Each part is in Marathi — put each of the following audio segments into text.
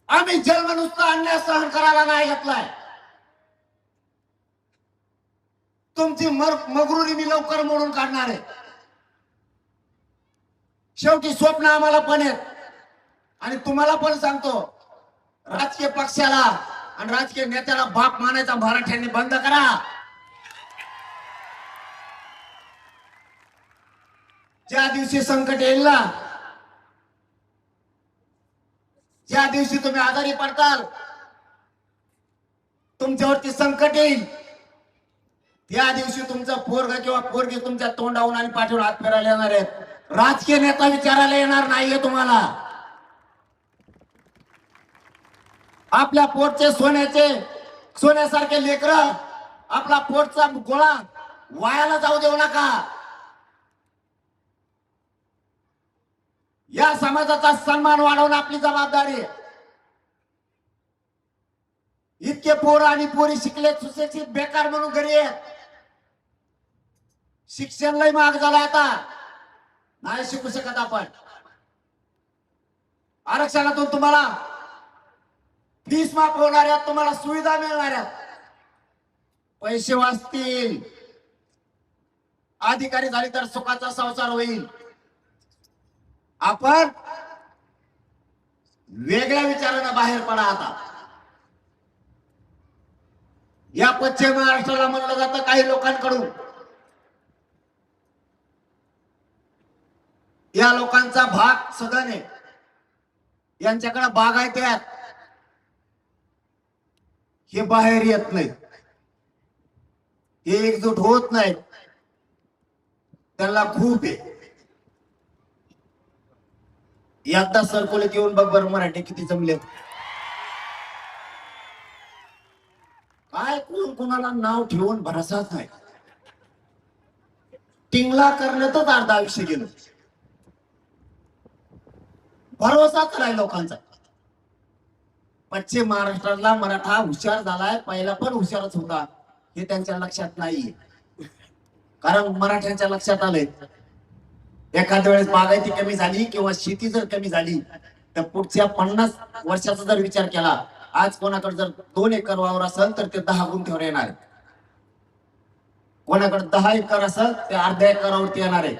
आम्ही जन्म नुसता अन्याय सहन करायला नाही घेतलाय. तुमची मगरुरी मी लवकर मोडून काढणार आहे. शेवटी स्वप्न आम्हाला पण आहेत आणि तुम्हाला पण सांगतो, राजकीय पक्षाला आणि राजकीय नेत्याला बाप मानायचा मराठ्यांनी बंद करा. ज्या दिवशी संकट येईल ना, ज्या दिवशी तुम्ही आजारी पडताल, तुमच्यावरती संकट येईल, त्या दिवशी तुमचं पोरगा किंवा पोरगी तुमच्या तोंडावून आणि पाठीवर हात फिरायला येणार आहेत. राजकीय नेता विचारायला येणार नाहीये तुम्हाला. आपल्या पोटचे सोन्यासारखे लेकर, आपला पोटचा गोळा वायाला जाऊ देऊ नका. या समाजाचा सन्मान वाढवणं आपली जबाबदारी आहे. इतके पोरं आणि पोरी शिकले, सुशिक्षित, बेकार म्हणून घरी आहेत. शिक्षण लय महाग झालं, आता नाही शिकू शकत आपण. आरक्षणातून तुम्हाला फीस माफ होणार आहेत, तुम्हाला सुविधा मिळणार आहेत, पैसे वाचतील, अधिकारी झाले तर सुखाचा संसार होईल. आपण वेगळ्या विचारानं बाहेर पडा. आता या पश्चिम महाराष्ट्राला म्हणलं जातं काही लोकांकडून, या लोकांचा भाग सदन आहे, यांच्याकडे बागायत आहेत, हे बाहेर येत नाहीत, हे एकजूट होत नाहीत. त्यांना खूप आहे. एकदा सरकोलीत येऊन बघ बरं मराठी किती जमले. काय कोण कोणाला नाव ठेवून भरोसाच नाही. टिंगला करण्यातच अर्धा आयुष्य गेलं. भरोसाच नाही लोकांचा. पश्चिम महाराष्ट्रातला मराठा हुशार झालाय, पहिला पण हुशारच होता, हे त्यांच्या लक्षात नाही. कारण मराठ्यांच्या लक्षात आलंय, एखाद्या वेळेस बागायती कमी झाली किंवा शेती जर कमी झाली तर पुढच्या 50 वर्षाचा जर विचार केला, आज कोणाकडे जर 2 एकर वावर असेल तर ते 10 गुंठ्यावर येणार, कोणाकडे 10 एकर असेल ते अर्ध्या एकरावरती येणार आहे.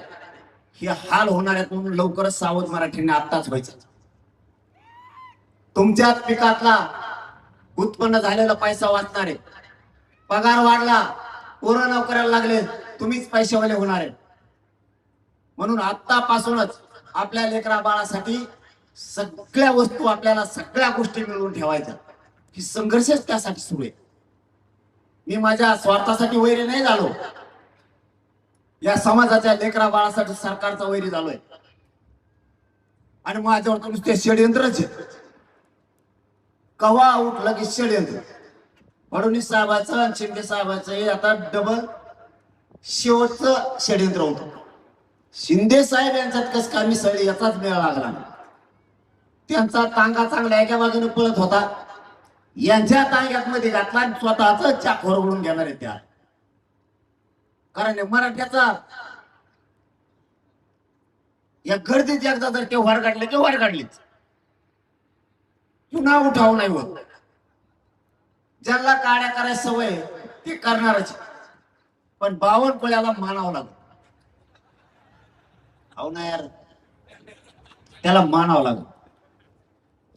हे हाल होणार आहेत म्हणून लवकरच सावध मराठींनी आत्ताच व्हायचं. तुमच्याच पिकातला उत्पन्न झालेला पैसा वाचणार आहे, पगार वाढला, पोरं नोकऱ्याला लागले, तुम्हीच पैशावाले होणार आहे. म्हणून आतापासूनच आपल्या लेकरा बाळासाठी सगळ्या वस्तू, आपल्याला सगळ्या गोष्टी मिळवून ठेवायच्या. ही संघर्षच त्यासाठी सुरू आहे. मी माझ्या स्वार्थासाठी वैरी नाही झालो, या समाजाच्या लेकरा बाळासाठी सरकारचा वैरी झालोय. आणि माझ्यावर तर नुसते षडयंत्रच आहे. कवा उठलं की षडयंत्र. फडणवीस साहेबाचं आणि शिंदे साहेबाचं हे आता डबल शेवटचं षडयंत्र होतं. शिंदे साहेब यांच्यात कस का मिसळली याचाच मेळ लागला. त्यांचा तांगा चांगला एका बाजूने पळत होता, यांच्या तांग्यात मध्ये घातला, स्वतःच चाकोर ओढून घेणार आहे त्या. कारण मराठ्याचा या गर्दीत एकदा जर ते वर काढले की वर काढलीच, पुन्हा उठाव नाही होत. ज्यांना काड्या करायची सवय ते करणारच, पण बावनकुळ्याला मानावं लागत. हो ना यार, त्याला मानावं लागत.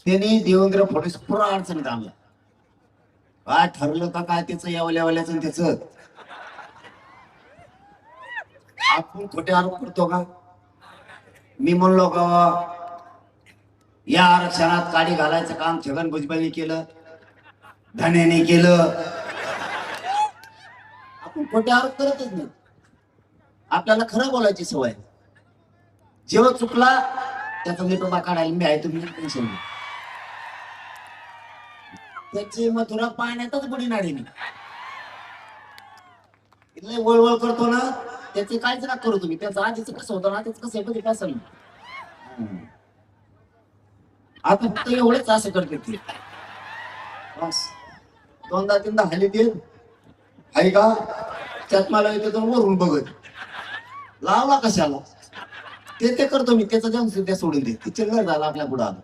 त्यांनी देवेंद्र फडणवीस पुरा अडचणीत आणला. काय ठरलं का काय त्याचं यावल्याचं त्याचं. आपण खोटे आरोप करतो का? मी म्हणलो का या आरक्षणात काडी घालायचं काम छगन भुजबळने केलं, धनेने केलं. आपण खोटे आरोप करतच नाही. आपल्याला खरं बोलायची सवय. जेव्हा चुकला त्याचा नेटोबा काढायला मी आहे, तुम्ही टेन्शन नाही. त्याची मथुरा पाण्यातच बुडीणार आहे मी. इथलं वळवळ करतो ना, त्याचे काहीच ना करू तुम्ही. त्याचं आधीच कसं होतं ना, त्याच कसं आहे बघितलं असेल. आता फक्त एवढेच असं करते ती. बस 2दा-3दा हल्ली दे आहे का त्यात मला येते तर वरून बघत लावला कशाला ते करतो मी. त्याचं जाऊन सुद्धा सोडून दे, ते चिल्लर झाला आपल्या पुढं आलं.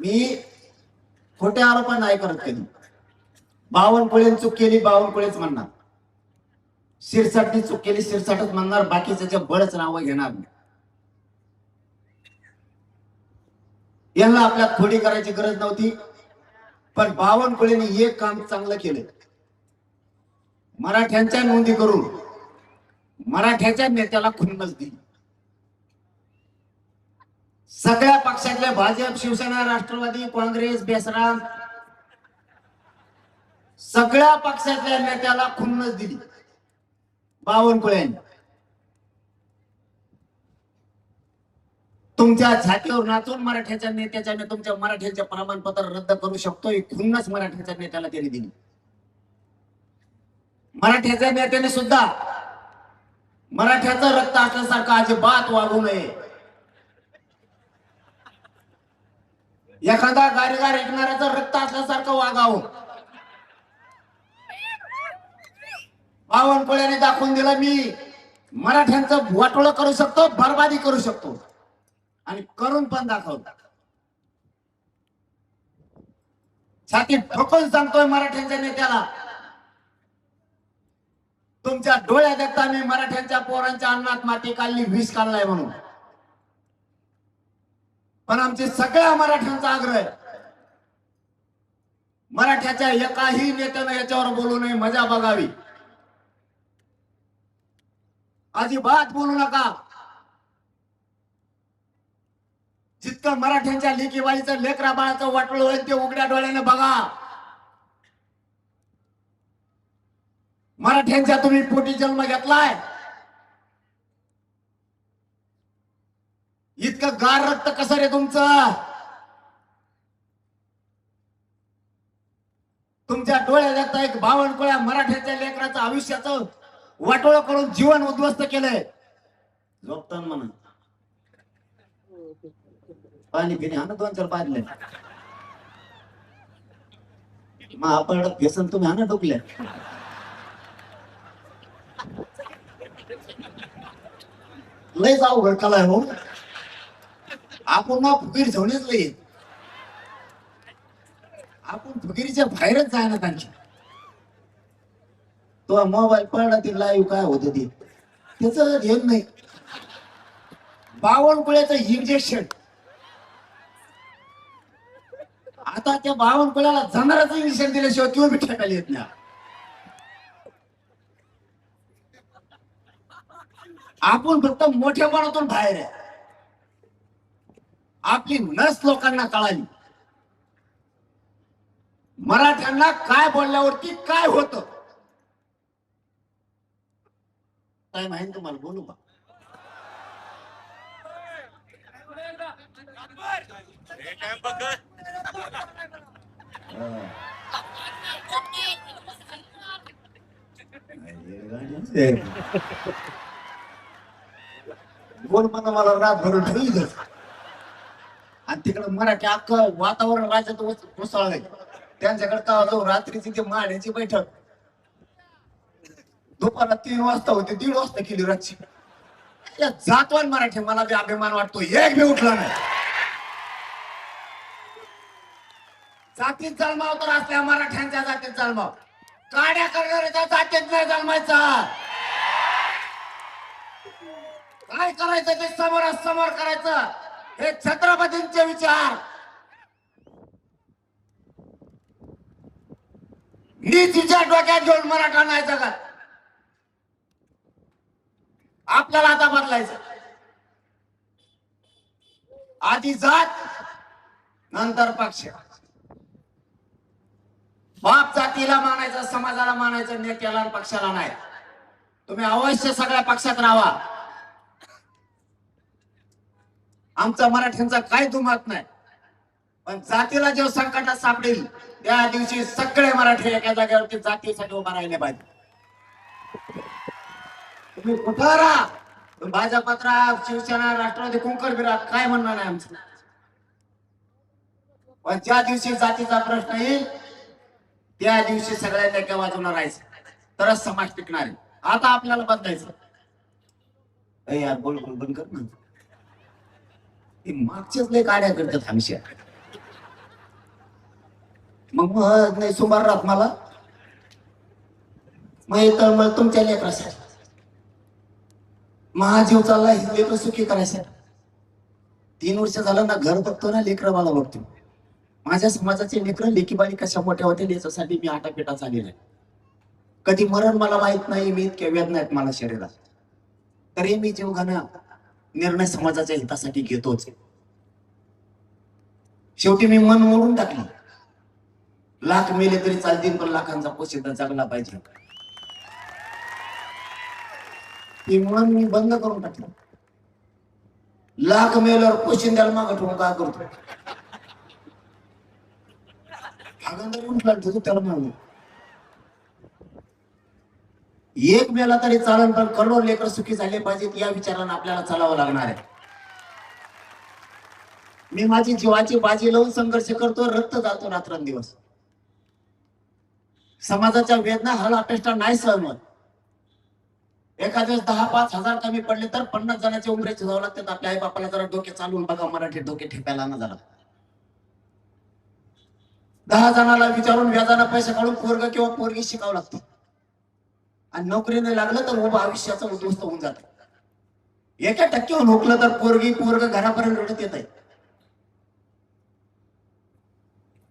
मी खोटे आरोप नाही करत कधी. बावनकुळे चूक केली बावनकुळेच म्हणणार, शिरसाटनी चूक केली शिरसाटच म्हणणार, बाकीच्या बळच नावं घेणार नाही. यांना आपल्यात खोडी करायची गरज नव्हती. पण बावनकुळेने एक काम चांगलं केलं, मराठ्यांच्या नोंदी करून मराठ्याच्या नेत्याला खुन्नस दिली. सगळ्या पक्षातल्या भाजप, शिवसेना, राष्ट्रवादी, काँग्रेस, बेसराम सगळ्या पक्षातल्या नेत्याला खुन्नस दिली बावनकुळेंनी. तुमच्या छातीवर नाचून मराठ्याच्या नेत्याच्या तुमच्या मराठ्यांचे प्रमाणपत्र रद्द करू शकतो ही खुन्नस मराठ्याच्या नेत्याला त्यांनी दिली. मराठ्याच्या नेत्याने सुद्धा मराठ्याचं रक्त असल्यासारखं अजिबात वागू नये. एखादा गारीगार ऐकणाऱ्याचं रक्त असल्यासारखं वागावं. बावनकुळेने दाखवून दिलं मी मराठ्यांचं वाटोळं करू शकतो, बरबादी करू शकतो आणि करून पण दाखवतो. छाती ठोकून सांगतोय मराठ्यांच्या नेत्याला, तुमच्या डोळ्यात देखता मी मराठ्यांच्या पोरांच्या अन्नात माती काढली, विष काढलाय म्हणून. पण आमची सगळ्या मराठ्यांचा आग्रह आहे, मराठ्याच्या एकाही नेत्यानं याच्यावर बोलू नये, मजा बघावी. अजिबात बोलू नका. जितकं मराठ्यांच्या लेकीबाळीचं लेकरा बाळाचं वाटलं होईल ते उघड्या डोळ्याने बघा. मराठ्यांच्या तुम्ही पोटी जन्म घेतलाय, इतकं गार रक्त कसं रे तुमचं? तुमच्या डोळ्यात आता एक बावनकुळ्या मराठ्याच्या लेकराचं आयुष्याचं वाटोळं करून जीवन उद्ध्वस्त केलंय. झोपतान म्हणा पाणी पिणे हा ना 2-4 पाजले मग आपण व्यसन तुम्ही हा ना डोकले. लय जाऊ घडकालाय हो आपण ना फुगीर झवणीच लई. आपण फुगिरीच्या बाहेरच जाय ना त्यांची. तो मोबाईल पडला ती लाईव्ह काय होत ते त्याच घेऊन नाही. बावनकुळ्याचं इंजेक्शन आता त्या बावनकुळ्याला जाणाराचं इंजेक्शन दिल्याशिवाय किंवा बी ठेकायला येत नाही. आपण फक्त मोठ्यापणातून बाहेर आहे. आपली नस लोकांना कळाली, मराठ्यांना काय बोलल्यावरती काय होतं काय माहिती तुम्हाला. बोलू का बोल म्हणा मला रात भरून ठेवली आणि तिकडं मराठी अख्खं वातावरण राज्यात कोसळलंय. त्यांच्याकडे का जो रात्रीची ती माड्याची बैठक दुपारा 3 वाजता होती, 1:30 वाजता केली रातची. जातवान मराठी मला बी अभिमान वाटतो, एक बी उठला नाही. जातीत जन्माव तर असल्या मराठ्यांच्या जातीत जन्माव, काड्या करणाऱ्याच्या जातीत नाही जन्मायचा. काय करायचं ते समोरासमोर करायचं, हे छत्रपतींचे विचार. नीतीच्या डोक्यात घेऊन मराठा नाही जगात. आपल्याला आता बदलायचं. आधी जात नंतर पक्ष. बाप जातीला मानायचं, समाजाला मानायचं, नेत्याला पक्षाला नाही. तुम्ही अवश्य सगळ्या पक्षात राहा. आमचा मराठ्यांचा काही दुमत नाही, पण जातीला जेव्हा संकटात सापडेल त्या दिवशी सगळे मराठी एका जागेवरती जातीसाठी उभा राहिले पाहिजे. तुम्ही कुठं राहा, भाजपात राहा, शिवसेना, राष्ट्रवादी, कुंकर बिरा, काय म्हणणार नाही आमचं. पण ज्या दिवशी जातीचा प्रश्न येईल त्या दिवशी सगळ्यांनी एका बाजूला राहायचं, तरच समाज टिकणार आहे. आता आपल्याला बदलायचं. यार बोल बोल बंद कर ना. हे मागच्याच लय काड्या करतात हमेशा. मग नाही सुमार राहत मला. मग तर मग तुमच्या लेकरासाठी महाजीव चाललाय लेकर सुखी करायसाठी. 3 वर्ष झालं ना घर बघतो ना लेकर मला बघतो. माझ्या समाजाचे लेकर लेकीबाळी कशा मोठ्या होते याच्यासाठी मी आटापिटा चाललेला आहे. कधी मरण मला माहित नाही. मी इतक्या वेदना आहेत मला शरीरात, तरी मी जीवघेणा निर्णय समाजाच्या हितासाठी घेतोच. शेवटी मी मन मोडून टाकली. लाख मेले तरी चालतील पण लाखांचा पोशिंदा जगला पाहिजे. हे मन मी बंद करून टाकलं. लाख मेल्यावर पोशिंद्याला मागं ठेवून काय करतो? हागंदर उठला तुझं त्याला म्हणून एक मेला तरी चालन पण करोड लेकर सुखी झाले पाहिजेत या विचारानं आपल्याला चालावं लागणार आहे. मी माझी जीवाची बाजी लावून संघर्ष करतो. रक्त जातो रात्रंदिवस. समाजाच्या वेदना हलापेष्टा नाही सहमत. एखाद्या 10-5 हजार कमी पडले तर 50 जणांचे उमरेचे जावं लागतात. आपल्या आई बापाला जरा डोके चालवून बघा. मराठी डोके ठेपायला ना झाला. 10 जणांना विचारून व्याजाना पैसे काढून पोरग किंवा पोरगी शिकावं लागतं. आणि नोकरीने लागलं तर उभं आयुष्याचं उद्ध्वस्त होऊन जात. 1% हुकलं तर पोरग घरापर्यंत रडत येत आहे.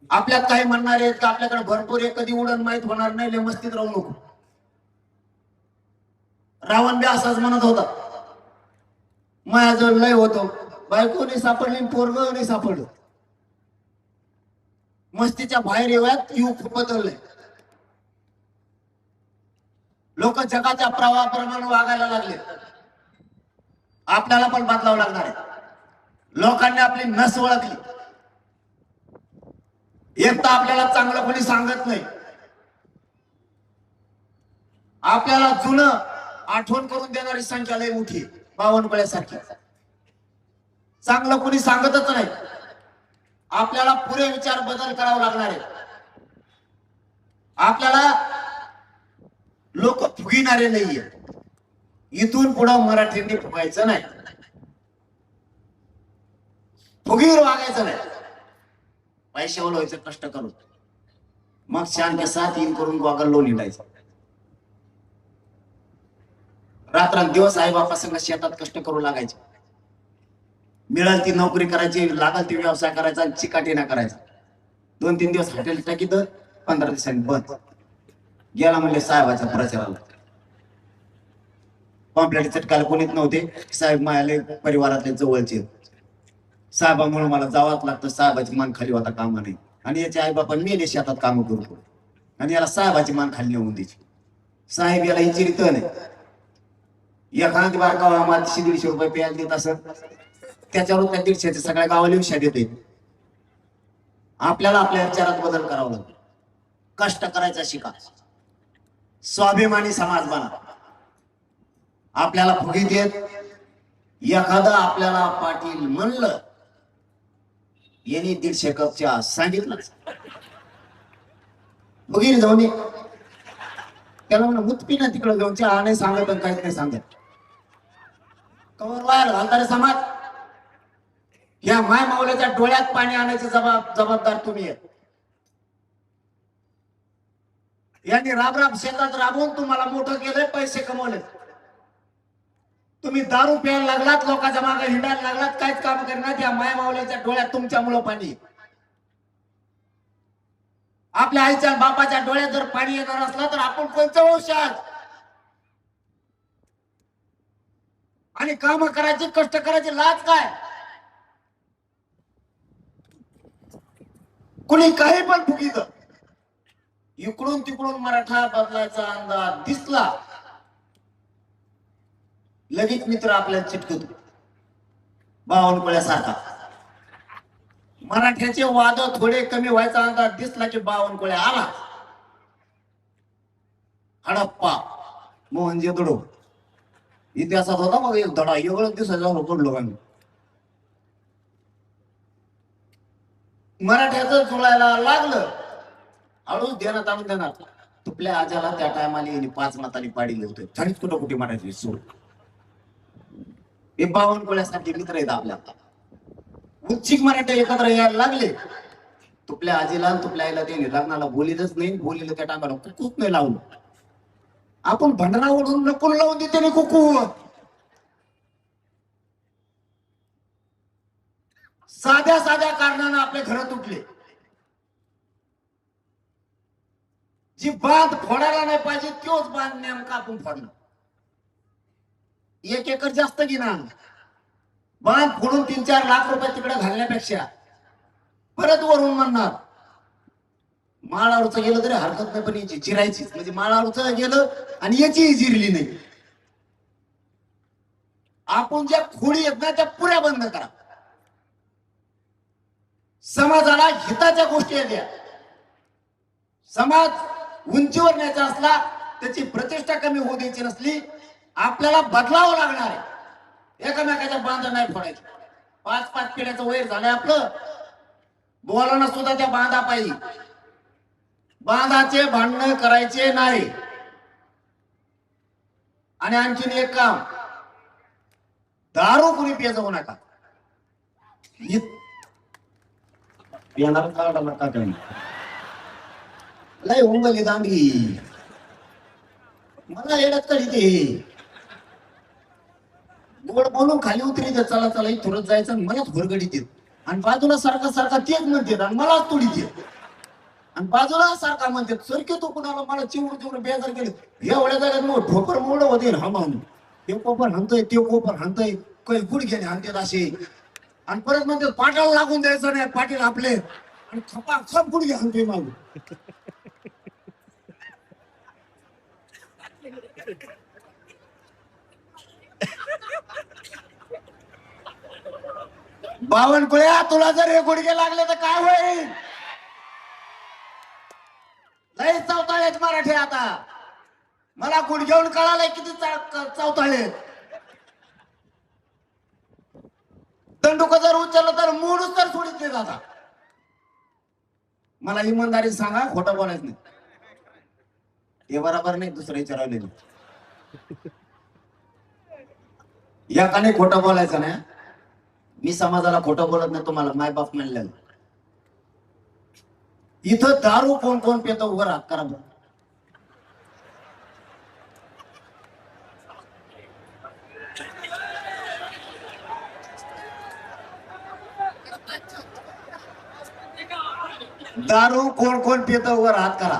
आपल्यात काही म्हणणारे आहेत का आपल्याकडे भरपूर आहे कधी उडण माहित होणार नाही ले मस्तीत राहू नको. रावण बी असाच म्हणत होता. माझ्याजवळ लय होतो बायको नाही सापडली पोरग नाही सापडलं. मस्तीच्या बाहेर येऊयात युग बदललंय. लोक जगाच्या प्रवाहाप्रमाणे वागायला लागले. आपल्याला पण बदलावं लागणार आहे. लोकांनी आपली नस ओळखली. एक तर आपल्याला चांगलं कोणी सांगत नाही. आपल्याला जुनं आठवण करून देणारी संख्या लय मोठी. बावनकुळ्यासारखी चांगलं कोणी सांगतच नाही. आपल्याला पुरे विचार बदल करावा लागणार आहे. आपल्याला लोक फुगिणारे नाहीये. इथून पुढं मराठींनी फुगायचं नाही. फुगीर वागायचं नाही. पैशावर व्हायचं कष्ट करून मग शांत साथ इन करून गोगल लोन हिंडायचं. रात्रंदिवस आई बापा संग शेतात कष्ट करू लागायचे. मिळाल ती नोकरी करायची लागल ती व्यवसाय करायचा चिकाटी ना करायचा. 2-3 दिवस हॉटेल टाकीत 15 दिवसांनी बंद. गेला म्हणले साहेबाच्या प्रचाराला. पॉम्पलेट चटकायला कोणीच नव्हते. साहेब मायाले परिवारातले जवळचे. साहेबामुळे मला जावंच लागतं. साहेबाची मान खाली होता कामा नाही. आणि याचे आई बापा मेले शेतात काम करू आणि याला साहेबाची मान खाली नेऊन द्यायची. साहेब याला इचिरित नाही. एखादी बारका आम्हाला 100-150 रुपये प्यायला देत असत. त्याच्यावर त्या 150चे सगळ्या गावाला विषय देते. आपल्याला आपल्या विचारात बदल करावा लागतो. कष्ट करायचा शिका. स्वाभिमानी समाज बना. आपल्याला फुगीत येत एखादा आपल्याला पाटील म्हणलं यांनी 150 कप चहा सांगितलं फुगीर जाऊन त्याला म्हणा मुतपी ना तिकडे जाऊन चहा नाही सांगत काहीच नाही सांगत. कवर वायर घालता रे समाज. या माय मावल्याच्या डोळ्यात पाणी आणायचे जबाबदार तुम्ही आहे. यांनी राब शेतात राबवून तुम्हाला मोठं केलंय पैसे कमवले. तुम्ही दारू प्यायला लागलात लोकांच्या मागे हिंडायला लागलात काहीच काम करणार. या माय मावल्याच्या डोळ्यात तुमच्यामुळं पाणी. आपल्या आईच्या बापाच्या डोळ्यात जर पाणी येणार असला तर आपण कोणचं वंशात आणि काम करायची कष्ट करायची लाज काय. कुणी काही पण फुकीत. इकडून तिकडून मराठा बदलायचा अंदाज दिसला लगेच मित्र आपल्याला चिटकतो. बावनकुळ्यासारखा मराठ्याचे वाद थोडे कमी व्हायचा अंदाज दिसला की बावनकुळ्या आला. हडप्पा मोहनजोदडो इतिहासात होता मग एक धडा एवढं दिवसाच्या पडलो आम्ही. मराठ्याचं जुळायला लागलं हळूच देण्यात आणून देणार. तुपल्या आजाला त्या टायमाला 5 मतांनी पाडीले होते. झालीच कुठं कुठे मराठी सोड. हे बावनकुळ्यासारखे मित्र आहेत आपल्या. उच्चिक मराठे एकत्र यायला लागले. तुपल्या आजीला आणि तुपल्या आईला त्यांनी लग्नाला बोलिलच नाही, बोलिलं त्या टाकाला कुकूच नाही लावलं. आपण भंडारावरून नको लावून देते नाही कुकू. साध्या साध्या कारणानं आपले घर तुटले. जी बांध फोडायला नाही पाहिजे तोच बांध नेमका आपण फोडणं. 1 एकर जास्त घेणार, बांध फोडून 3-4 लाख रुपये तिकडे घालण्यापेक्षा परत वरून म्हणणार माळावरचं गेलं तरी हरकत नाही, पण याची चिरायचीच. म्हणजे माळावरचं गेलं आणि याचीही जिरली नाही. आपण ज्या खोडी आहेत ना त्या पुऱ्या बंद करा. समाजाला हिताच्या गोष्टी द्या. समाज उंचीवर न्यायचा असला, त्याची प्रतिष्ठा कमी होऊ द्यायची नसली, आपल्याला बदलावं लागणार आहे. एकामेकाच्या बांधा नाही फोडायचे. 5-5 पिढ्याचं वैर झालंय आपलं. बोलाना सुद्धा त्या बांधा पाहिजे. बांधाचे भांडण करायचे नाही. आणि आणखीन एक काम, दारू कुणी पिया जाऊ नका. पिणार काढा नका काही. लय उंगली दांडी मला येड्यात काढी ते. गोड बोलून खाली उतरी ते चला चला थोडं जायचं आणि मलाच भरगडीत येत. आणि बाजूला सारखा सारखा तेच म्हणतात आणि मलाच तोडीत येत. आणि बाजूला सारखा म्हणतात सरके तो कुणाला मला चिवड चिवड बेजार केले. एवढ्या जागेत मग ठोपर मोड होते हा म्हणून ते कोपर हाणतोय ते कोपर हाणतोय काही गुडघ्याने हाणतात असे. आणि परत म्हणतात पाटाला लागून द्यायचं नाही. पाटील आपले आणि खपा खप गुडघे हाणतोय मागून. बावनकुळ्या तुला जर हे गुडघे लागले तर काय होईल. लय चौताळेत मराठी आता. मला गुडघेऊन कळालंय किती चौताळेत. दंडुक जर उचललं तर मोडूच तर सोडित नाही दादा. मला इमानदारी सांगा, खोटं बोलायचं नाही. हे बरोबर नाही, दुसरं विचारले एकाने खोटं बोलायचं नाही. मी समाजाला खोटं बोलत नाही. तुम्हाला माय बाप म्हणलेलं. इथं दारू कोण कोण पितं उभं राहा करा. दारू कोण कोण पितं उभं राहत करा.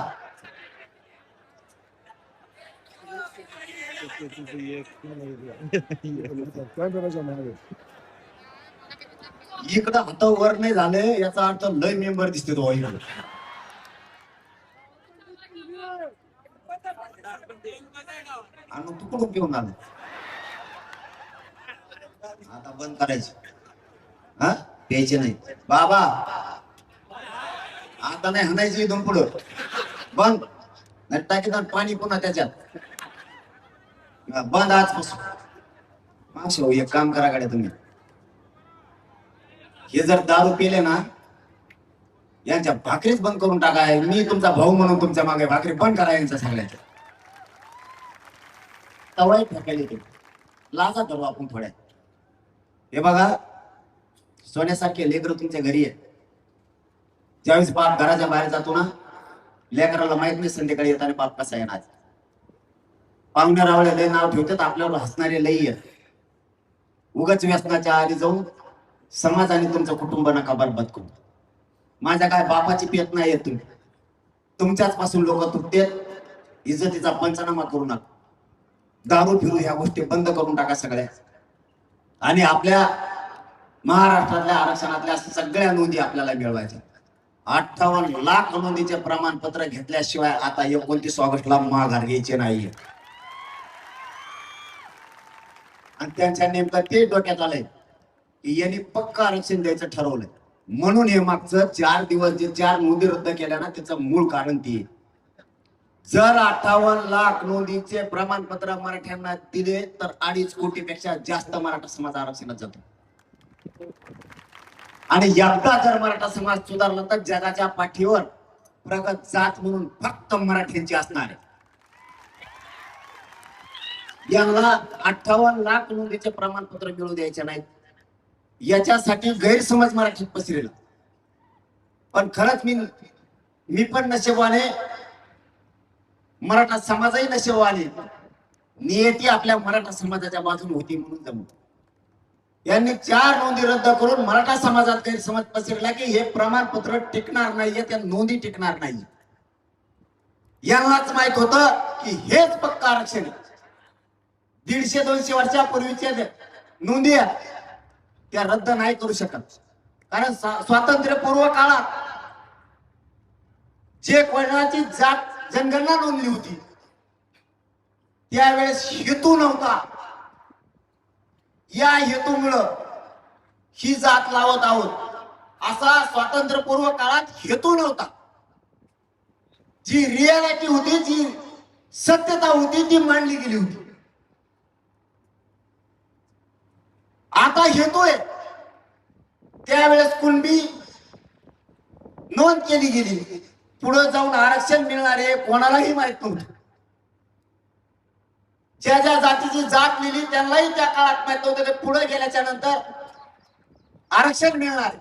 इकडं हात वर नाही झाले याचा अर्थ लय मेंबर दिसते तो. आणि तू कुठून पिऊन आला. आता बंद करायची. हा प्यायचे नाही बाबा. आता नाही हाणायची इथून पुढं. बंद नाही टाकीत पाणी पुन्हा त्याच्यात बंद आजपासून. मागशो एक काम करा गाड्या तुम्ही. हे जर दारू पिले ना यांच्या भाकरीच बंद करून टाकाय. मी तुमचा भाऊ म्हणून तुमच्या मागे भाकरी बंद करा यांच्या सगळ्याच्या. तवाई फेकायला येते. लाजा धरू आपण थोड्या. हे बघा सोन्यासारखे लेकरं तुमच्या घरी आहे. ज्यावेळेस बाप घराच्या बाहेर जातो ना, लेकराला माहित नाही संध्याकाळी येताना बाप कसा येणार. पाहुण्या रावळे लय नाव ठेवतात, आपल्यावर हसणारे लई आहेत. उगाच व्यसनाच्या आधी जाऊन समाज आणि तुमचं कुटुंब नका बरबाद करू. माझ्या काय बापाची पेत नाही येत. तुम्ही तुमच्याच पासून लोक तुटतात. इज्जतीचा पंचनामा करू नका. दारू फिरू ह्या गोष्टी बंद करून टाका सगळ्या. आणि आपल्या महाराष्ट्रातल्या आरक्षणातल्या सगळ्या नोंदी आपल्याला मिळवायच्या. 58 लाख नोंदीचे प्रमाणपत्र घेतल्याशिवाय आता 29 ऑगस्टला माघार घ्यायचे नाही. आणि त्यांच्या नेमकं ते डोक्यात आलंय की यांनी पक्का आरक्षण द्यायचं ठरवलंय. म्हणून हे मागचं 4 दिवस जे 4 नोंदी रद्द केल्या ना, त्याचं मूळ कारण ती. जर 58 लाख नोंदीचे प्रमाणपत्र मराठ्यांना दिले तर 2.5 कोटीपेक्षा जास्त मराठा समाज आरक्षणात जातो. आणि एकदा जर मराठा समाज सुधारला तर जगाच्या पाठीवर प्रगत जात म्हणून फक्त मराठ्यांची असणार आहे. यांना 58 लाख नोंदीचे प्रमाणपत्र मिळू द्यायचे नाहीत. याच्यासाठी गैरसमज मराठीत पसरला. पण खरंच मी पण नशिबाने, मराठा समाजही नशिबाने, नियती आपल्या मराठा समाजाच्या बाजूने होती म्हणून जमलं. यांनी 4 नोंदी रद्द करून मराठा समाजात गैरसमज पसरला की हे प्रमाणपत्र टिकणार नाहीये, त्या नोंदी टिकणार नाही. यांनाच माहित होतं की हेच पक्का आरक्षण आहे. 150-200 वर्षापूर्वीच्या नोंदी त्या रद्द नाही करू शकत. कारण स्वातंत्र्यपूर्व काळात जे कोणाची जात जनगणना नोंदली होती त्यावेळेस हेतू नव्हता. या हेतूमुळं ही जात लावत आहोत असा स्वातंत्र्यपूर्व काळात हेतू नव्हता. जी रियालिटी होती, जी सत्यता होती ती मांडली गेली होती. आता हेतू आहे त्यावेळेस कुणबी नोंद केली गेली. पुढे जाऊन आरक्षण मिळणार आहे कोणालाही माहित नव्हतं. ज्या ज्या जातीची जात लिहिली त्यांनाही त्या काळात माहित नव्हतं की पुढे गेल्याच्या नंतर आरक्षण मिळणार.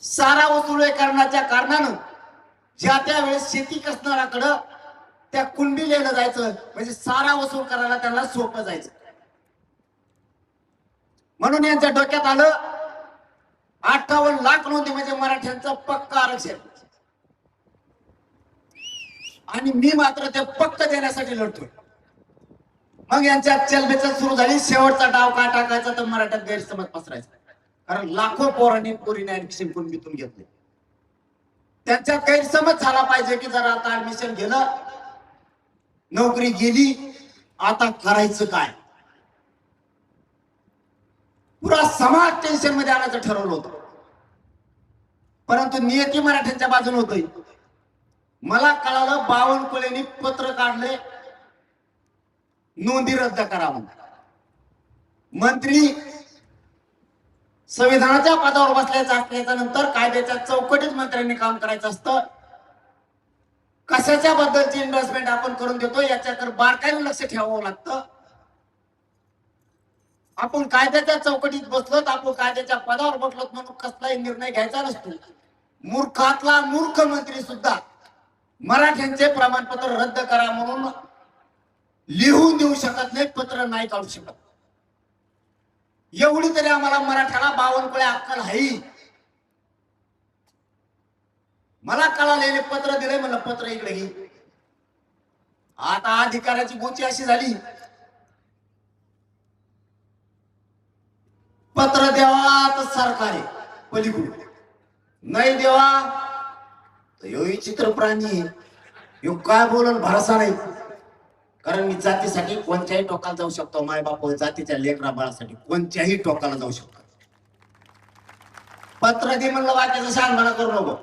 सारा वसुलीकरणाच्या कारणानं ज्या त्यावेळेस शेती कसणाऱ्याकडं त्या कुणबी लिहिलं जायचं, म्हणजे सारा वसूल करायला त्यांना सोपं जायचं. म्हणून यांच्या डोक्यात आलं 58 लाख नोंदी म्हणजे मराठ्यांचं पक्का आरक्षण. आणि मी मात्र ते पक्क देण्यासाठी लढतोय. मग यांच्यात चलबिचल सुरू झाली. शेवटचा डाव काय टाकायचा तर मराठ्यात गैरसमज पसरायचा. कारण लाखो पोरांनी पोरीने ऍडमिशन कुणबीतून घेतले. त्यांच्यात गैरसमज झाला पाहिजे की जरा आता ऍडमिशन गेलं, नोकरी गेली, आता करायचं काय. पुरा समाज टेन्शन मध्ये आणायचं ठरवलं होतं. परंतु नियती मराठ्यांच्या बाजूने होती. मला कळालं 52 कोळ्यांनी पत्र काढले नोंदी रद्द करावं. मंत्री संविधानाच्या पदावर बसल्याचा असल्याच्या नंतर कायद्याच्या चौकटीत मंत्र्यांनी काम करायचं असतं. कशाच्या बद्दलची इन्व्हेस्टमेंट आपण करून देतो याच्याकडे बारकाईने लक्ष ठेवावं लागतं. आपण कायद्याच्या चौकटीत बसलो, आपण कायद्याच्या पदावर बसलो म्हणून कसलाही निर्णय घ्यायचा नसतो. मूर्खातला मूर्ख मंत्री सुद्धा मराठ्यांचे प्रमाणपत्र रद्द करा म्हणून लिहून देऊ शकत नाही, पत्र नाही काढू शकत. एवढी तरी आम्हाला मराठ्याला 52 कोळ्या अक्कल आहे. मला कळालेले पत्र दिले, म्हणलं पत्र इकडे घे. आता अधिकाराची गोची अशी झाली, पत्र देवा तर सरकार आहे पलीकडून, नाही देवा तर ह्यो चित्र प्राणी ह्यो काय बोलून भरोसा नाही. कारण मी जातीसाठी कोणत्याही टोकाला जाऊ शकतो. माय बाप जातीच्या लेकरा बाळासाठी कोणत्याही टोकाला जाऊ शकतो. पत्र दे म्हणलं, वाक्याचं शहाणपणा करू नको.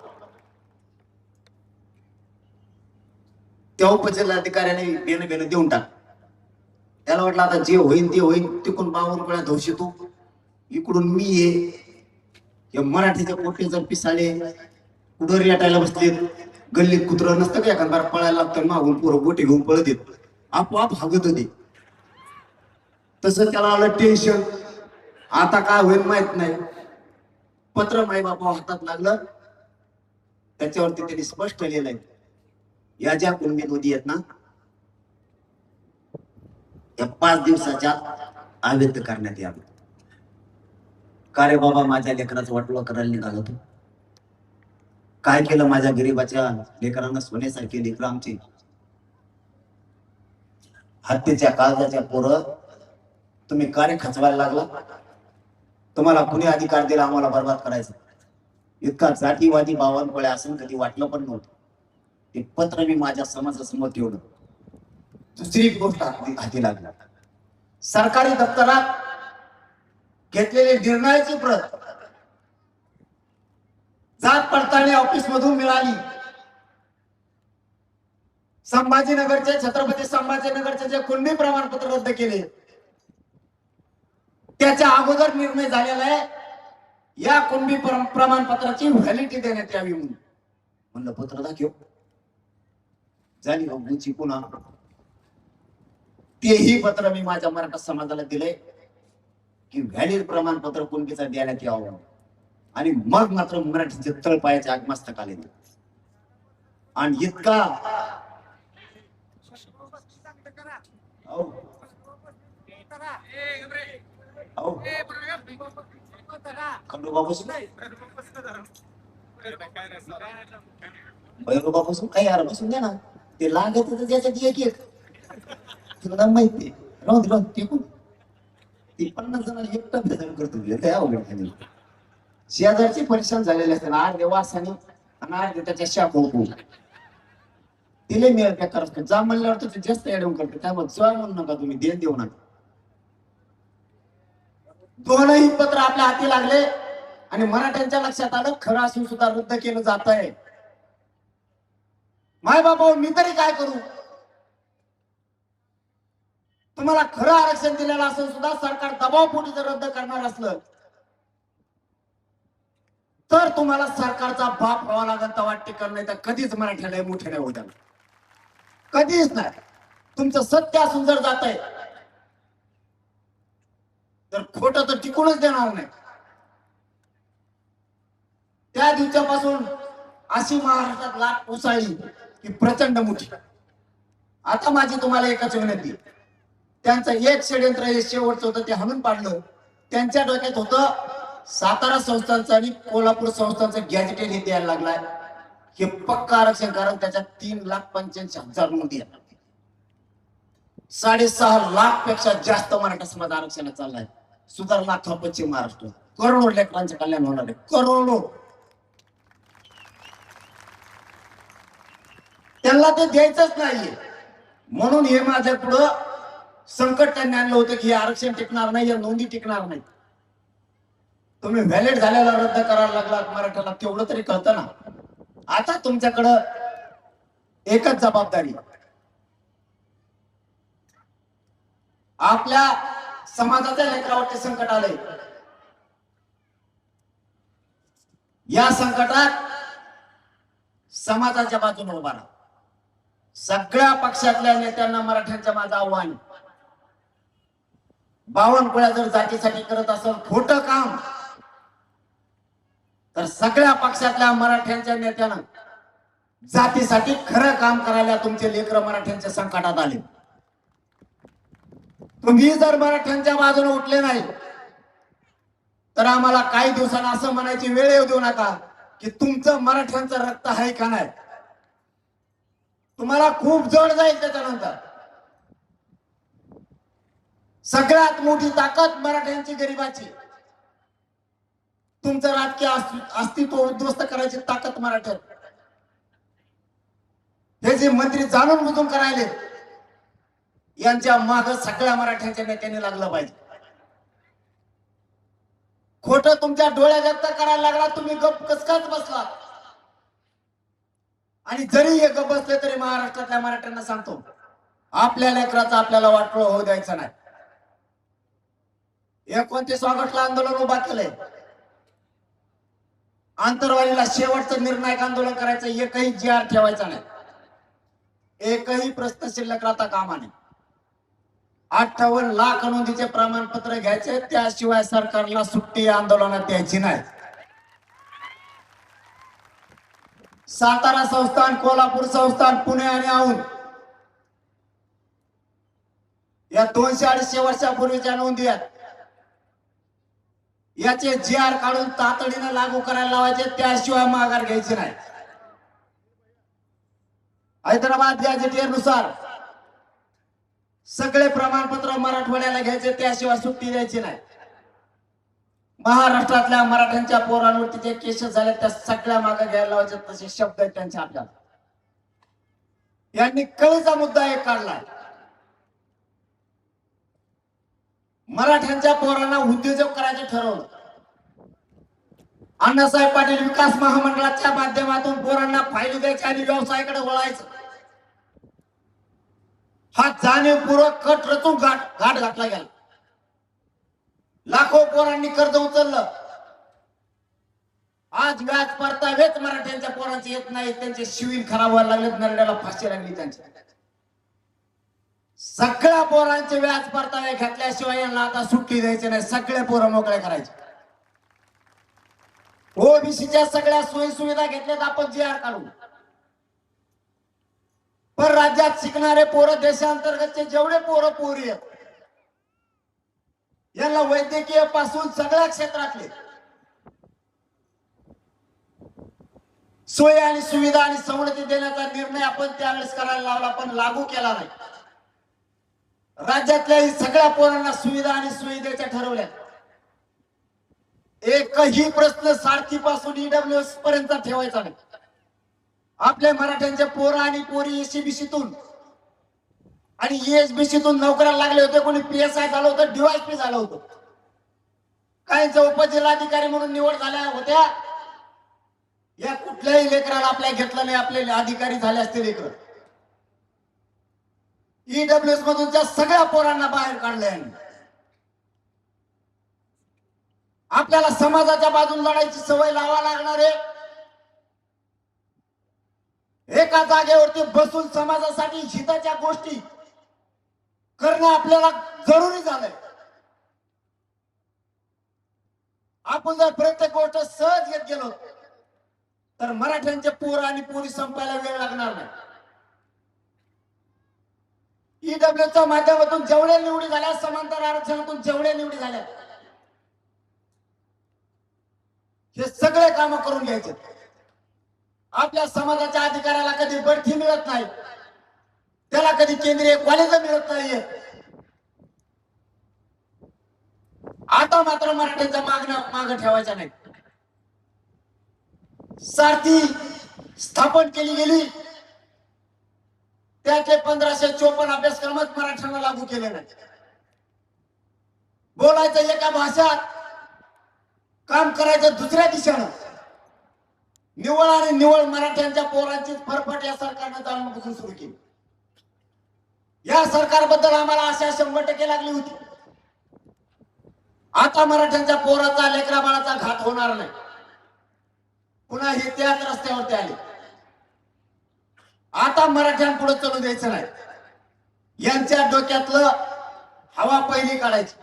त्या उपजिल्हाधिकाऱ्याने बेन देऊन टाक. त्याला वाटलं आता जे होईल ते होईल. तिकडून 52 कोळ्या धोशी तू, इकडून मी ये. मराठीच्या पोटे जर पिसाळे कुठं रेटायला बसले, गल्लीत कुत्रं नसतं का एखादा पळायला लागतं, मागून पोरं गोटे घेऊन पळत येत, आपोआप हागत होते. तसं त्याला आलं टेन्शन. आता काय होईल माहित नाही. पत्र माई बापा हातात लागलं, त्याच्यावरती त्यांनी स्पष्ट लिहिलंय, या ज्या कुणबी नोंदी आहेत ना या 5 दिवसाच्या अवैध करण्यात यावं. का रे बाबा, माझ्या लेकराचं वाटोळं करायला निघालं तू? काय केलं माझ्या गरीबाच्या लेकरांना? सोन्यासारखे लेकरं आमची हत्येच्या काळजाच्या पोरं तुम्ही कार्य खचवायला लागला. तुम्हाला कुणी अधिकार दिला आम्हाला बर्बाद करायचं? इतका जातीवादी 52 कोळ्या असं कधी वाटलं पण नव्हतं. ते पत्र मी माझ्या समाजासमोर ठेवलं. दुसरी गोष्ट हाती लागला, सरकारी दप्तरात घेतलेली निर्णयाची प्रत जात पडताळणी ऑफिस मधून मिळाली. संभाजीनगरचे, छत्रपती संभाजीनगरचे जे कुणबी प्रमाणपत्र रद्द केले त्याच्या अगोदर निर्णय झालेला आहे या कुणबी प्रमाणपत्राची व्हॅलिडिटी देण्यात यावी म्हणून. म्हणलं पत्र दाखव. झाली गुची पुन्हा. तेही पत्र मी माझ्या मराठा समाजाला दिलंय की व्हॅलिड प्रमाणपत्र कुणबीचा देण्यात यावं आणि मग मात्र मराठीचे तळपायाचे आगमस्तक आले. आणि इतका खंडोबापासून भैरोबापासून काही यार बसून द्या ना, ते लागत त्याच्यात एक एक तुला माहिती राहून राहून ते पण ती 50 जणांना एकटा भेदन करतो काय अवघड. शेजारचे परेशान झालेले असतात अर्धे वासाने आणि अर्धे त्याच्या शाप होऊ तिले मी बेकार असतो. जा म्हणल्यावर तर जास्त ऍडवून करते त्यामुळे जा म्हणू नका तुम्ही देण देऊ नका. दोनही पत्र आपल्या हाती लागले आणि मराठ्यांच्या लक्षात आलं खरं असून सुद्धा रद्द केलं जात आहे. माय बाबा मी तरी काय करू. तुम्हाला खरं आरक्षण दिलेलं असून सुद्धा सरकार दबावपोटी जर रद्द करणार असलं तर तुम्हाला सरकारचा बाप व्हावा लागेल. तेव्हा टिकल नाही तर कधीच मराठ्याला मोठे नाही होत. कधीच नाही. तुमचं सत्य असून जर जात आहे तर खोटं तर टिकूनच देणार नाही. त्या दिवसापासून अशी महाराष्ट्रात लाट उसळली की प्रचंड मोठी. आता माझी तुम्हाला एकच विनंती, त्यांचं एक षडयंत्र हे शेवटचं होतं ते हाणून पाडलं. त्यांच्या डोक्यात होतं सातारा संस्थांचं आणि कोल्हापूर संस्थांचं गॅजेटेड हे द्यायला लागलाय हे पक्का आरक्षण, कारण त्याच्यात 3,85,000 नोंदी आहेत. 6.5 लाख पेक्षा जास्त मराठा समाज आरक्षणात चाललाय. सुधारणा पश्चिम महाराष्ट्र करोडो लेकरांचे कल्याण होणार आहे. करोडो. त्यांना ते द्यायचंच नाहीये म्हणून हे माझ्या पुढं संकट त्यांनी आणलं होतं की हे आरक्षण टिकणार नाही, या नोंदी टिकणार नाही. तुम्ही व्हॅलिड झालेला रद्द करायला लागलात मराठ्याला तेवढं तरी कळतं ना. आता तुमच्याकडं एकच जबाबदारी, आपल्या समाजाच्या लेकरावरती संकट आलंय. या संकटात समाजाच्या बाजूने उभा राहा. सगळ्या पक्षातल्या नेत्यांना मराठ्यांच्या माझं आव्हान, बावनकुळ्या जर जातीसाठी करत असेल खोटं काम तर सगळ्या पक्षातल्या मराठ्यांच्या नेत्यानं जातीसाठी खरं काम करायला तुमचे लेकर मराठ्यांच्या संकटात आले. तुम्ही जर मराठ्यांच्या बाजूने उठले नाही तर आम्हाला काही दिवसांना असं म्हणायची वेळ येऊ देऊ नका की तुमचं मराठ्यांचं रक्त आहे का नाही. तुम्हाला खूप जड जाईल त्याच्यानंतर. सगळ्यात मोठी ताकद मराठ्यांची गरिबाची. तुमचं राजकीय अस्तित्व उद्ध्वस्त करायची ताकद मराठ्यात. हे जे मंत्री जाणून बुजून करायले यांच्या माग सगळ्या मराठ्यांच्या नेत्यांनी लागलं पाहिजे. खोटं तुमच्या डोळ्या व्यक्त करायला लागला तुम्ही गप कसकाच बसला. आणि जरी हे गप बसले तरी महाराष्ट्रातल्या मराठ्यांना सांगतो आपल्या लेकराचं आपल्याला वाटलं होऊ द्यायचं नाही. 29 ऑगस्टला आंदोलन उभा केलंय. आंतरवालीला शेवटचं निर्णायक आंदोलन करायचं, एकही जी.आर ठेवायचा नाही, एकही प्रश्न शिल्लक राहता कामा नये. 58 लाख नोंदीचे प्रमाणपत्र घ्यायचे, त्याशिवाय सरकारला सुट्टी आंदोलनात द्यायची नाही. सातारा संस्थान, कोल्हापूर संस्थान, पुणे आणि औंध या 200-250 वर्षापूर्वीच्या नोंदी आहेत. याचे जी.आर काढून तातडीने लागू करायला लावायचे, त्याशिवाय माघार घ्यायची नाही. हैदराबाद गॅजेटियरनुसार सगळे प्रमाणपत्र मराठवाड्याला घ्यायचे, त्याशिवाय सुट्टी द्यायची नाही. महाराष्ट्रातल्या मराठ्यांच्या पोरांवरती जे केसेस झाले त्या सगळ्या मागे घ्यायला लावायचे, तसे शब्द आहेत त्यांच्या आपल्याला. यांनी कळीचा मुद्दा एक काढलाय. मराठ्यांच्या पोरांना उद्योजक करायचं ठरवलं. अण्णासाहेब पाटील विकास महामंडळाच्या माध्यमातून पोरांना फायदे द्यायचे आणि व्यवसायाकडे वळायचं हा जाणीवपूर्वक कट रचून घाट घातला गेला. लाखो पोरांनी कर्ज उचललं. आज व्याज परतावेच मराठ्यांच्या पोरांचे येत नाही, त्यांचे शिवील खराब व्हायला लागले, नरड्याला फाशी लागली त्यांच्या. सगळ्या पोरांचे व्याज परतावे घेतल्याशिवाय यांना आता सुट्टी द्यायची नाही. सगळे पोरं मोकळे करायचे. ओबीसीच्या सगळ्या सोयी सुविधा घेतल्यात आपण जी आर काढू. पण राज्यात शिकणारे पोरं, देशांतर्गतचे जेवढे पोरं पोरी आहेत, यांना वैद्यकीय पासून सगळ्या क्षेत्रातले सोयी आणि सुविधा आणि सवलती देण्याचा निर्णय आपण त्यावेळेस करायला लावला, पण लागू केला नाही. राज्यातल्या सगळ्या पोरांना सुविधा आणि सोयी द्यायच्या ठरवल्या. एकही प्रश्न सारथीपासून ईडब्ल्यूएस पर्यंत ठेवायचा नाही. आपल्या मराठ्यांचे पोरं आणि पोरी एसीबीसीतून आणि ईएसबीसीतून नोकऱ्याला लागले होते. कोणी पीएसआय झालं होतं, डीवायपी झालं होतं, काहींच्या उपजिल्हाधिकारी म्हणून निवड झाल्या होत्या. या कुठल्याही लेकराला आपल्या घेतलं नाही. आपले अधिकारी झाले असते लेकर. ईडब्ल्यूएस मधून त्या सगळ्या पोरांना बाहेर काढले. आपल्याला समाजाच्या बाजून लढायची सवय लावा लागणार आहे. एका जागेवरती बसून समाजासाठी हिताच्या गोष्टी करणं आपल्याला जरुरी झालंय. आपण जर प्रत्येक गोष्ट सहज घेत गेलो तर मराठ्यांचे पोर आणि पोरी संपायला वेळ लागणार नाही. ईडब्ल्यूच्या माध्यमातून जेवढ्या निवडी झाल्या, समांतर आरक्षणातून जेवढ्या निवडी झाल्या, हे सगळे काम करून घ्यायचे. आपल्या समाजाच्या अधिकाऱ्याला कधी बढती मिळत नाही, त्याला कधी केंद्रीय कॉलेज मिळत नाहीये. आता मात्र मराठ्यांच्या माग ठेवायच्या नाही. सारथी स्थापन केली गेली, त्याचे 1554 अभ्यासक्रमच मराठ्यांना लागू केले नाही. बोलायचं एका भाषात, काम करायचं दुसऱ्या दिशेनं. निवळ आणि निवळ मराठ्यांच्या पोरांची फरफट या सरकारने जाणून सुरू केली. या सरकारबद्दल आम्हाला आशा 100% लागली होती. आता मराठ्यांच्या पोराचा, लेकरा बाळाचा घात होणार नाही. पुन्हा हे त्याच रस्त्यावरती आले. आता मराठ्यांपुढे चलू द्यायचं नाही. यांच्या डोक्यातलं हवा पहिली काढायची.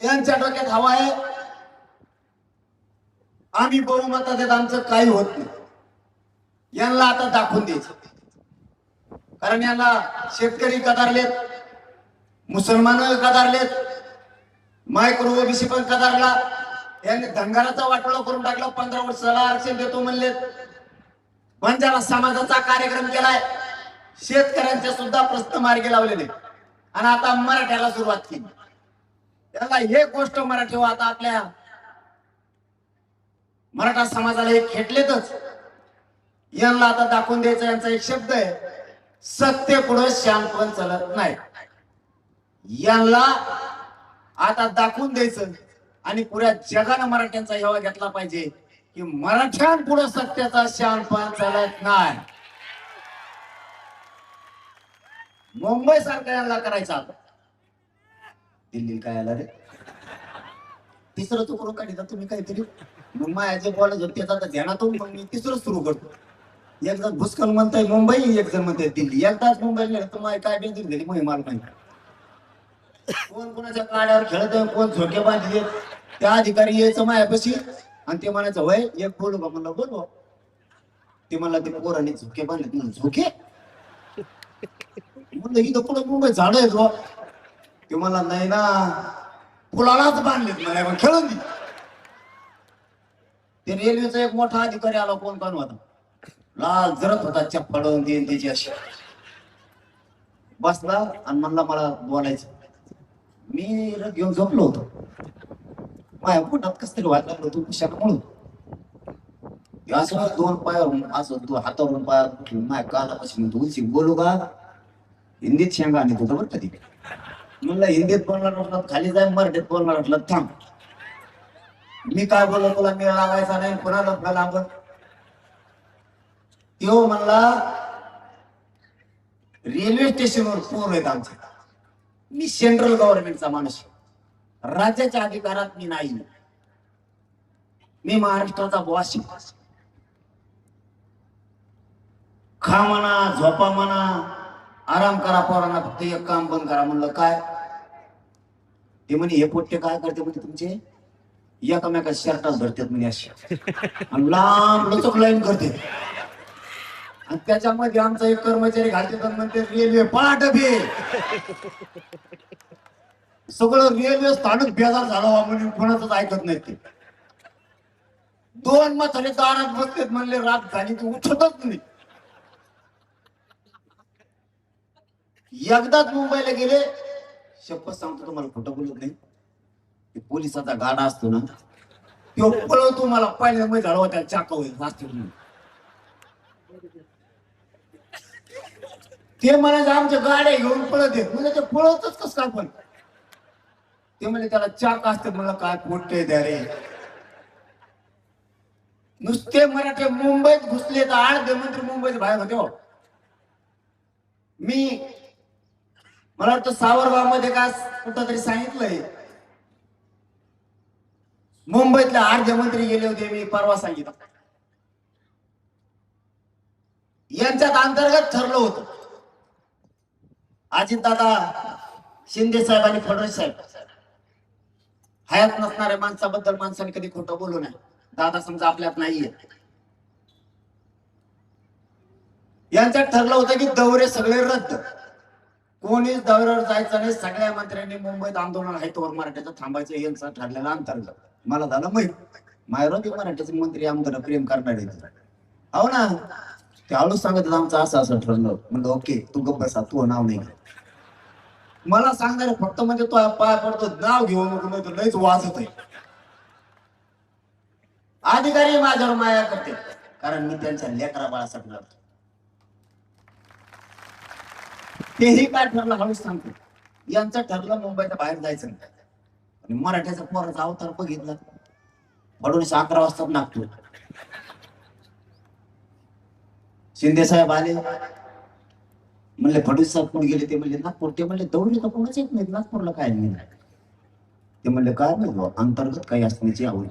यांच्या डोक्यात हवा आहे आम्ही बहुमतात आहेत, आमचं काही होत नाही. यांना आता दाखवून द्यायचं. कारण यांना शेतकरी कदारलेत, मुसलमान कदारलेत, मायक्रो ओबीसी पण कदारला. यांनी धनगराचा वाटोळा करून टाकला. 15 वर्षाला आरक्षण देतो म्हणलेत. बंजारा समाजाचा कार्यक्रम केलाय. शेतकऱ्यांचे सुद्धा प्रश्न मार्गी लावलेले आणि आता मराठ्याला सुरुवात केली. त्याला हे गोष्ट मराठी आता आपल्या मराठा समाजाला हे खेटलेतच. यांना आता दाखवून द्यायचा. यांचा एक शब्द आहे, सत्य पुढे शानपण चालत नाही. यांना आता दाखवून द्यायचं आणि पुऱ्या जगानं मराठ्यांचा हेवा घेतला पाहिजे की मराठ्यांपुढे सत्याचा शानपण चालत नाही. मुंबई सारखं यांना करायचं. आता दिल्ली काय आला रे, तिसरं चुकरून काढिता तुम्ही काहीतरी. मग माझ्या बोलत होते त्याचा ध्यानातून मग मी तिसरं सुरू करतो. एक जण भुस्कल म्हणताय मुंबई, एक जण म्हणताय दिल्ली. एकदाच मुंबईला तर मग काय बेंदूर झाली मग मला माहिती. कोण कोणाच्या काड्यावर खेळत आहे, कोण झोके बांधले. त्या अधिकारी यायचं मायापाशी आणि ते म्हणायचं वय एक बोलू का, म्हणलं बोलवा. ते मला ते पोराने झोके बांधले. म्हणून झोके म्हणलं ही तर पुढं मुंबई झाड आहे तो. ते मला नाही ना, फुलालाच बांधलेत मला, मग खेळून दे. ते रेल्वेचा एक मोठा अधिकारी आला, कोण कोण होता, लाल जरत होता, चप्पडून देईन त्याची अशी. बसला आणि म्हणला मला बोलायचं. मी घेऊन झोपलो होतो. माझ्या पोटात कस तरी व्हायला लागलं, तू कशाला म्हणून असं 2 पायावरून असं 2 हातावरून पायावर माझ्या कानापाशी म्हणतो उलशी बोलू का, हिंदीत शेंगा आणि तुझं बरं कधी. म्हणलं हिंदीत बोलणार म्हटलं खाली जाय, मराठीत बोलणार म्हटलं थांब. मी काय बोललो तुला मेळ लागायचा नाही, कोणाला लांब. तो म्हणला रेल्वे स्टेशनवर पोर आहेत आमचे. मी सेंट्रल गव्हर्नमेंटचा माणूस, राज्याच्या अधिकारात मी नाही. मी महाराष्ट्राचा बॉस. खा म्हणा, झोपा म्हणा, आराम करा पोरांना, फक्त एक काम बंद करा. म्हणलं काय? ते म्हणे हे पोट्टे काय करते म्हणजे तुमचे एकामेका शर्टात धरतात म्हणे अशी आणि लांब लचक लाईन करते. आणि त्याच्यामध्ये आमचा एक कर्मचारी घालते तर म्हणते रेल्वे पळा डबे. सगळं रेल्वे स्थानक बेजार झालं म्हणजे कोणाचंच ऐकत नाही. ते दोन म्हातारे दारात बसलेत, म्हणले रात झाली की उठतच नाही. एकदाच मुंबईला गेले, शपथ सांगतो तुम्हाला, खोटं बोलत नाही, ते पोलिसाचा गाडा असतो ना, तो पळवतो मला पहिल्या मध्ये झाला होता चाका होईल वाचतो. ते म्हणायचं आमच्या गाड्या घेऊन पळत येत, म्हणजे ते पळवतच कस काय? पण ते म्हणजे त्याला चाक असते. मला काय पोट्टे द्या रे. नुसते मराठे मुंबईत घुसले तर 8 मंत्री मुंबईत बाहेर होते हो. मी मला वाटतं सावरगाव मध्ये का कुठं तरी सांगितलंय, मुंबईतले 8 मंत्री गेले होते. मी परवा सांगितलं. यांच्यात अंतर्गत ठरलं होतं, अजितदादा, शिंदे साहेब आणि फडणवीस साहेब, हयात नसणाऱ्या माणसाबद्दल माणसाने कधी खोटं बोलू नये. दादा समजा आपल्यात नाहीये. यांच्यात ठरलं होतं की दौरे सगळे रद्द, कोणीच दौऱ्यावर जायचं नाही. सगळ्या मंत्र्यांनी मुंबईत आंदोलन आहे तोवर मराठ्याचं थांबायचं, यांचं ठरलेलं अंतर्गत. मला झालं माहित, मायरोधी मराठ्याचे मंत्री आमदार प्रेम करणारे. हो ना, ते हळूच सांगत आमचं असं असं ठरलं. म्हणलं ओके, तू गप्प बसा, तू नाव नाही. मला सांगणार फक्त म्हणजे तो पाय पडतो, नाव घेऊ नको नाही तर लयच वाजत आहे. अधिकारी माझ्यावर माया करते, कारण मी त्यांच्या लेकरा बाळासाठी लढतो. तेही काय ठरलं हळूच सांगतो. यांचं ठरलं मुंबईच्या बाहेर जायचं नाही. आणि मराठ्याचा पोराचा अवतार बघितला, फडणवीस 11 वाजता नागपूर. शिंदे साहेब आले, म्हणले फडणवीस साहेब कोण गेले? ते म्हणले नागपूर. ते म्हणले दौरी तर कोणाच येत नाही नागपूरला, काय नाही. ते म्हणले काय नाही अंतर्गत काही असण्याची आवड.